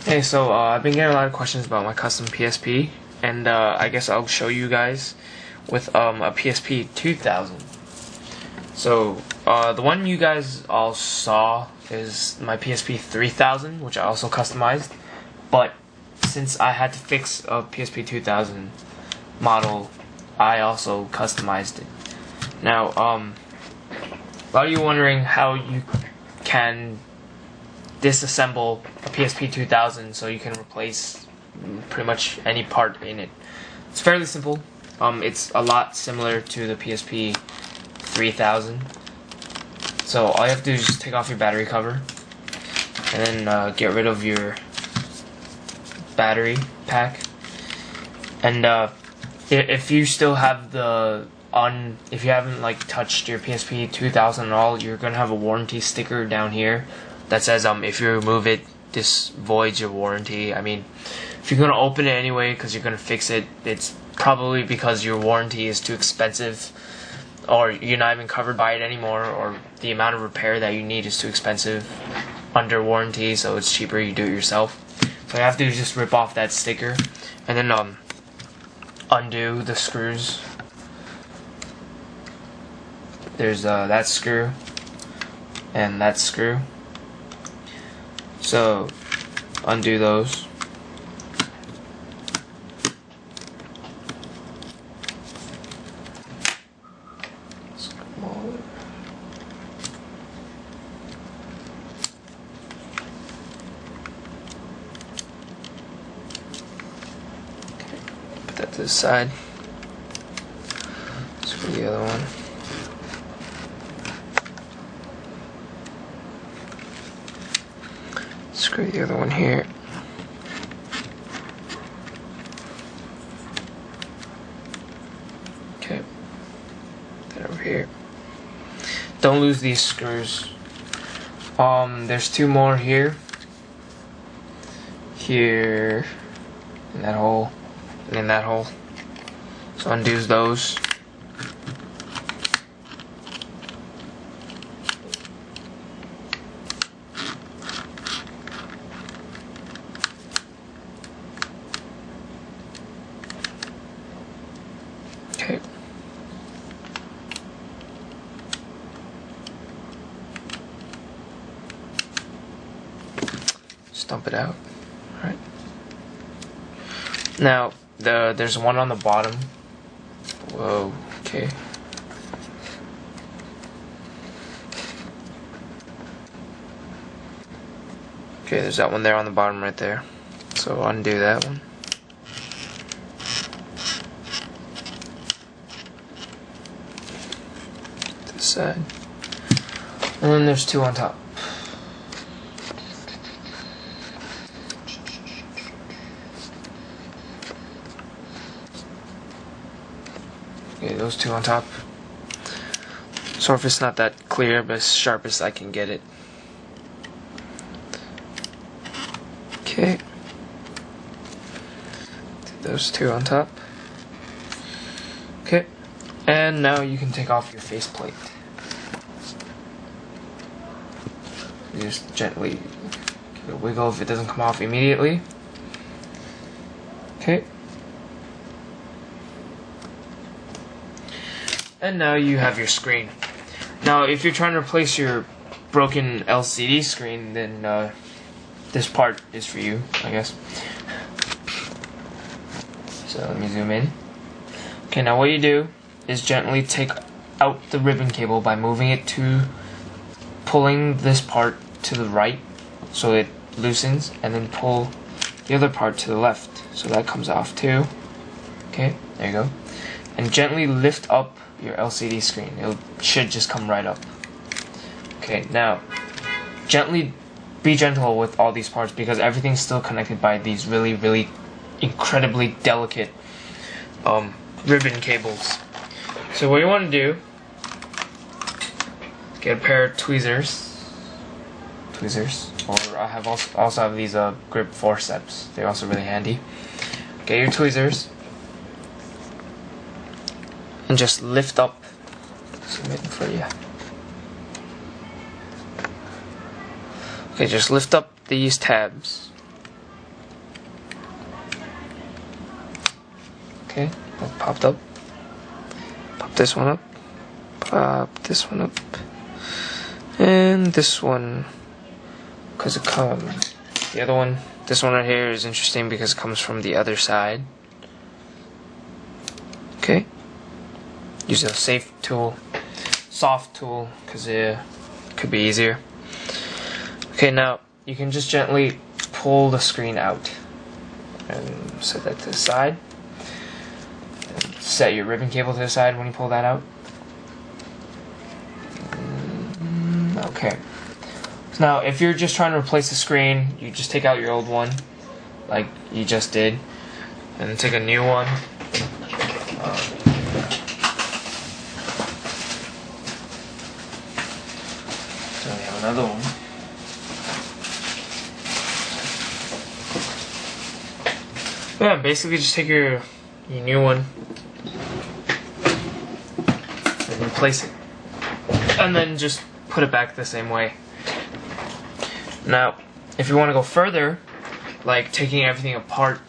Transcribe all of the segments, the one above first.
Hey, so I've been getting a lot of questions about my custom PSP, and I guess I'll show you guys with a PSP 2000. So the one you guys all saw is my PSP 3000, which I also customized. But since I had to fix a PSP 2000 model, I also customized it. Now, a lot of you wondering how you can disassemble a PSP 2000 so you can replace pretty much any part in it. It's fairly simple. It's a lot similar to the PSP 3000. So all you have to do is just take off your battery cover and then get rid of your battery pack. And if you still have if you haven't like touched your PSP 2000 at all, you're gonna have a warranty sticker down here that says if you remove it, this voids your warranty. I mean, if you're gonna open it anyway because you're gonna fix it, it's probably because your warranty is too expensive, or you're not even covered by it anymore, or the amount of repair that you need is too expensive under warranty, so it's cheaper you do it yourself. So you have to just rip off that sticker and then undo the screws. There's that screw and that screw. So undo those. Put that to the side. Screw the other one. Screw the other one here. Okay. That over here. Don't lose these screws. There's two more here. Here. In that hole. And in that hole. So undo those. Okay. Just dump it out. Alright. Now, there's one on the bottom. Whoa, okay. Okay, there's that one there on the bottom right there. So undo that one. This side. And then there's two on top. Okay, those two on top. Surface not that clear, but as sharp as I can get it. Okay. Those two on top. Okay. And now you can take off your faceplate. You just gently give it a wiggle if it doesn't come off immediately. Okay. And now you have your screen. Now, if you're trying to replace your broken LCD screen, then this part is for you, I guess. So let me zoom in. Okay, now what you do is gently take out the ribbon cable by moving it to, pulling this part to the right so it loosens, and then pull the other part to the left so that comes off too. Okay, there you go. And gently lift up your LCD screen. It should just come right up. Okay, now gently be gentle with all these parts because everything's still connected by these really incredibly delicate ribbon cables. So what you want to do, get a pair of tweezers, or I have also have these grip forceps. They're also really handy. Get your tweezers and just lift up. Zoom in for you. Okay, just lift up these tabs Okay, that popped up. Pop this one up. Pop this one up. And this one, because it comes. The other one, this one right here is interesting because it comes from the other side. Okay. Use a safe tool, soft tool, because it could be easier. Okay, now you can just gently pull the screen out and set that to the side. And set your ribbon cable to the side when you pull that out. Okay. So now, if you're just trying to replace the screen, you just take out your old one, like you just did, and then take a new one. So we have another one. Yeah, basically just take your new one and replace it, and then just put it back the same way. Now, if you want to go further, like taking everything apart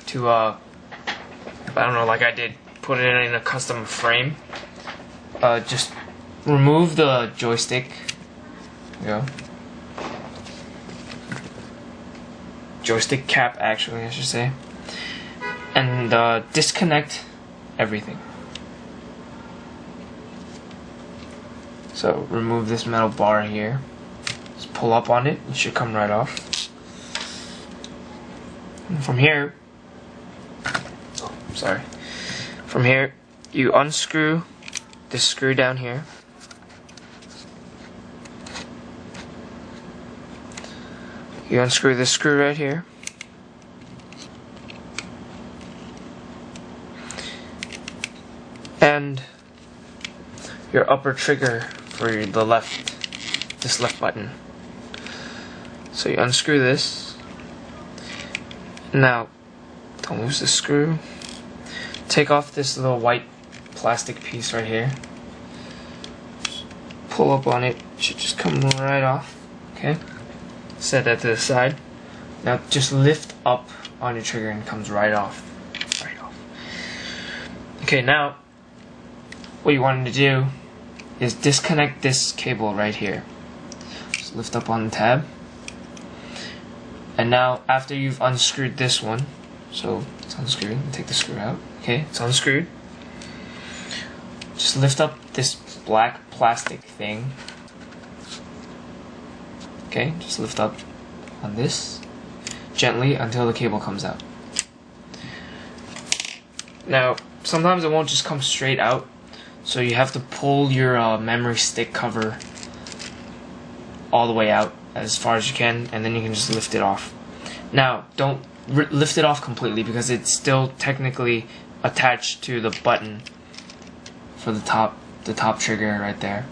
to I don't know, like I did, put it in a custom frame, just remove the joystick. There you go. Joystick cap, actually, I should say. And disconnect everything. So remove this metal bar here. Just pull up on it. It should come right off. And from here, from here, you unscrew this screw down here. You unscrew this screw right here. And your upper trigger for the this left button. So you unscrew this. Now, don't lose the screw. Take off this little white plastic piece right here. Pull up on it. It should just come right off. Okay. Set that to the side. Now just lift up on your trigger and it comes right off. Right off. Okay, now what you want to do is disconnect this cable right here. Just lift up on the tab. And now after you've unscrewed this one, so it's unscrewed, take the screw out. Okay, it's unscrewed. Just lift up this black plastic thing. Okay, just lift up on this gently until the cable comes out. Now, sometimes it won't just come straight out, so you have to pull your memory stick cover all the way out as far as you can, and then you can just lift it off. Now, don't lift it off completely because it's still technically attached to the button for the top trigger right there.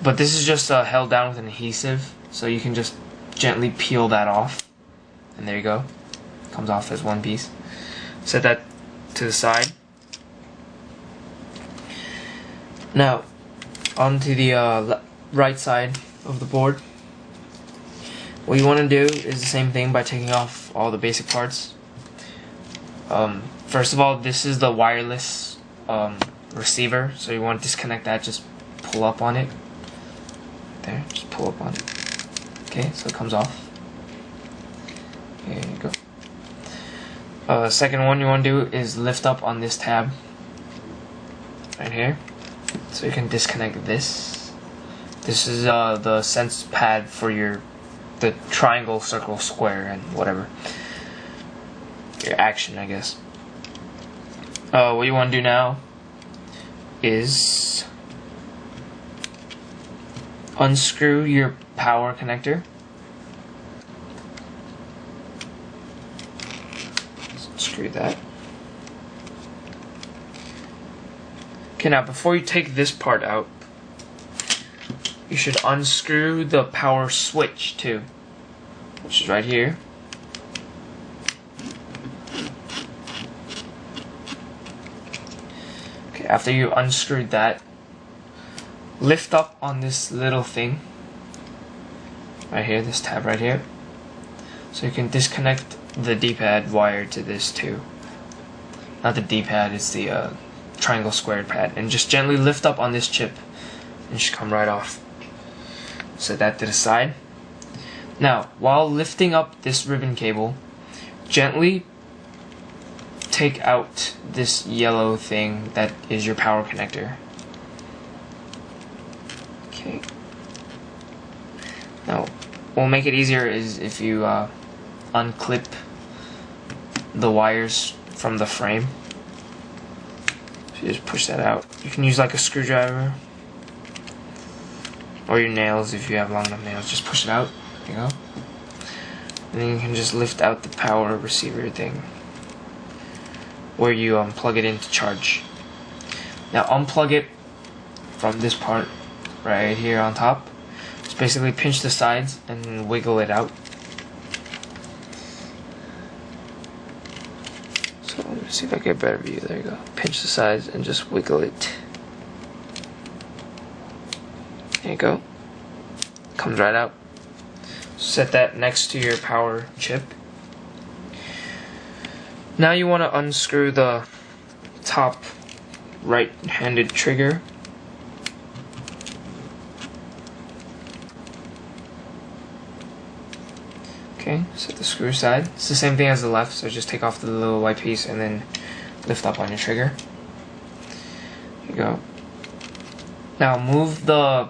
But this is just held down with an adhesive, so you can just gently peel that off, and there you go. Comes off as one piece. Set that to the side. Now, onto the right side of the board. What you want to do is the same thing by taking off all the basic parts. First of all, this is the wireless receiver, so you want to disconnect that. Just pull up on it. There, just pull up on it. Okay, so it comes off. There you go. Second one you want to do is lift up on this tab right here, so you can disconnect this. This is the sense pad for the triangle, circle, square, and whatever. Your action, I guess. What you want to do now is unscrew your power connector. Unscrew that. Okay, now before you take this part out, you should unscrew the power switch too, which is right here. Okay, after you unscrewed that, lift up on this little thing right here, this tab right here, so you can disconnect the D-pad wire to this too. not the D-pad, it's the triangle squared pad, and just gently lift up on this chip and it should come right off. Set that to the side. Now, while lifting up this ribbon cable, gently take out this yellow thing that is your power connector. Okay. Now, what will make it easier is if you unclip the wires from the frame. So you just push that out. You can use like a screwdriver or your nails if you have long enough nails. Just push it out. There you go. And then you can just lift out the power receiver thing where you plug it in to charge. Now unplug it from this part right here on top. Just basically pinch the sides and wiggle it out. So let me see if I get a better view. There you go. Pinch the sides and just wiggle it. There you go. Comes right out. Set that next to your power chip. Now you want to unscrew the top right-handed trigger. Okay, set the screw side. It's the same thing as the left, so just take off the little white piece and then lift up on your trigger. There you go. Now move the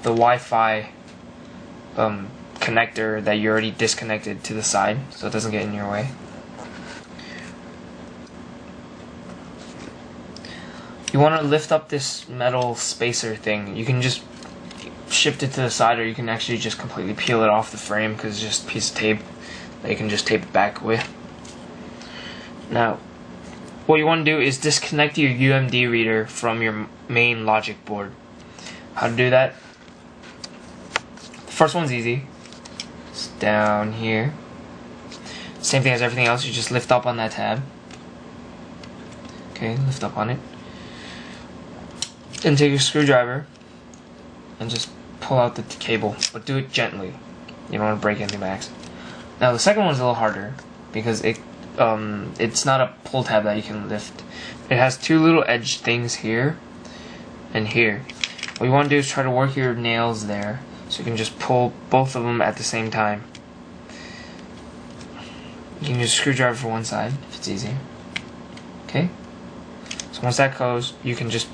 Wi-Fi connector that you already disconnected to the side so it doesn't get in your way. You want to lift up this metal spacer thing. You can just shift it to the side, or you can actually just completely peel it off the frame because it's just a piece of tape that you can just tape it back with. Now, what you want to do is disconnect your UMD reader from your main logic board. How to do that? The first one's easy. It's down here. Same thing as everything else, you just lift up on that tab. Okay, lift up on it. Then take your screwdriver and just pull out the cable, but do it gently. You don't want to break anything by accident. Now the second one's a little harder because it's not a pull tab that you can lift. It has two little edge things here and here. What you want to do is try to work your nails there so you can just pull both of them at the same time. You can use a screwdriver for one side if it's easier. Okay? So once that goes, you can just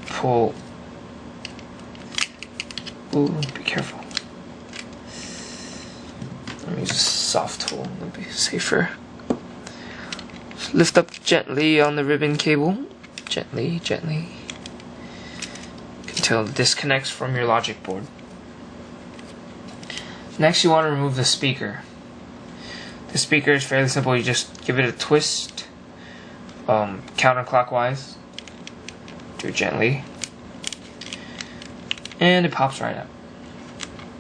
pull. Ooh, be careful. Let me use a soft tool, that'll be safer. Just lift up gently on the ribbon cable. Gently, gently. Until it disconnects from your logic board. Next you want to remove the speaker. The speaker is fairly simple, you just give it a twist counterclockwise. Do it gently. And it pops right out.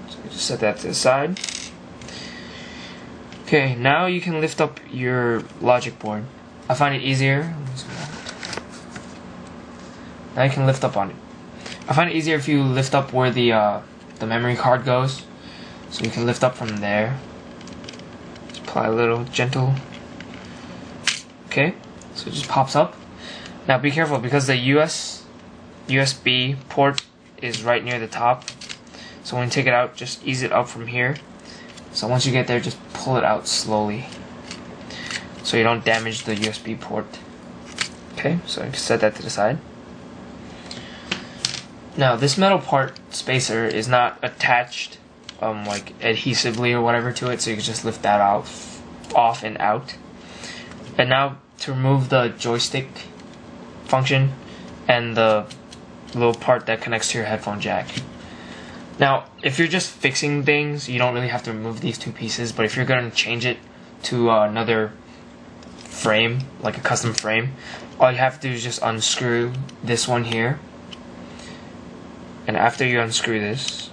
So you just set that to the side. Okay, now you can lift up your logic board. I find it easier. Now you can lift up on it. I find it easier if you lift up where the memory card goes. So you can lift up from there. Just apply a little gentle. Okay, so it just pops up. Now be careful because the USB port is right near the top. So when you take it out, just ease it up from here. So once you get there, just pull it out slowly so you don't damage the USB port. Okay, so you can set that to the side. Now this metal part spacer is not attached like adhesively or whatever to it, so you can just lift that out, off and out. And now to remove the joystick function and the little part that connects to your headphone jack. Now, if you're just fixing things, you don't really have to remove these two pieces, but if you're going to change it to another frame, like a custom frame, all you have to do is just unscrew this one here. And after you unscrew this,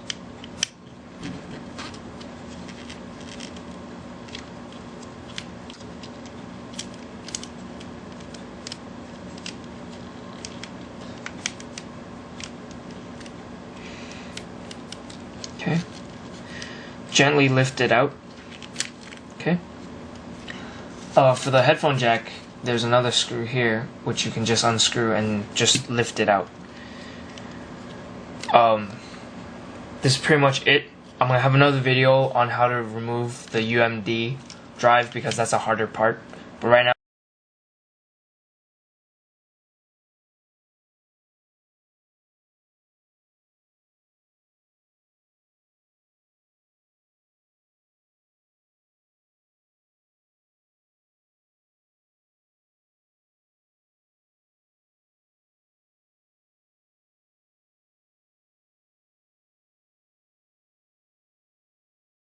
okay, gently lift it out. Okay. For the headphone jack, there's another screw here which you can just unscrew and just lift it out. This is pretty much it. I'm gonna have another video on how to remove the UMD drive because that's a harder part, but right now